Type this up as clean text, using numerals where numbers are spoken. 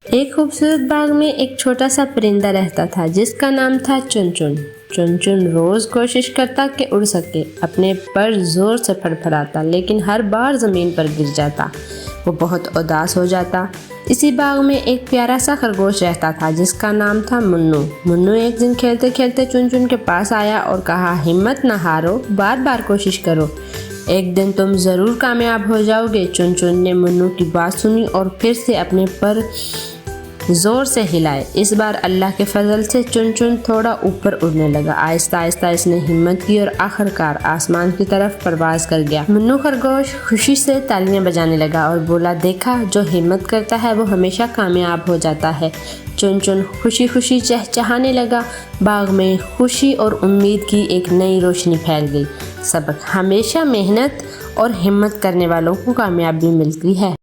एक खूबसूरत बाग में एक छोटा सा परिंदा रहता था जिसका नाम था चुनचुन। चुनचुन रोज कोशिश करता कि उड़ सके, अपने पर जोर से फड़फड़ाता, लेकिन हर बार जमीन पर गिर जाता। वो बहुत उदास हो जाता। इसी बाग में एक प्यारा सा खरगोश रहता था जिसका नाम था मुन्नू। मुन्नू एक दिन खेलते खेलते चुनचुन के पास आया और कहा, हिम्मत न हारो, बार बार कोशिश करो, एक दिन तुम जरूर कामयाब हो जाओगे। चुनचुन ने मुन्नू की बात सुनी और फिर से अपने पर जोर से हिलाए। इस बार अल्लाह के फजल से चुनचुन थोड़ा ऊपर उड़ने लगा। आहिस्ता आहिस्ता इसने हिम्मत की और आखिरकार आसमान की तरफ परवाज कर गया। मुन्नू खरगोश खुशी से तालियां बजाने लगा और बोला, देखा, जो हिम्मत करता है वो हमेशा कामयाब हो जाता है। चुनचुन खुशी खुशी चहचहाने लगा। बाग में खुशी और उम्मीद की एक नई रोशनी फैल गई। सबक: हमेशा मेहनत और हिम्मत करने वालों को कामयाबी मिलती है।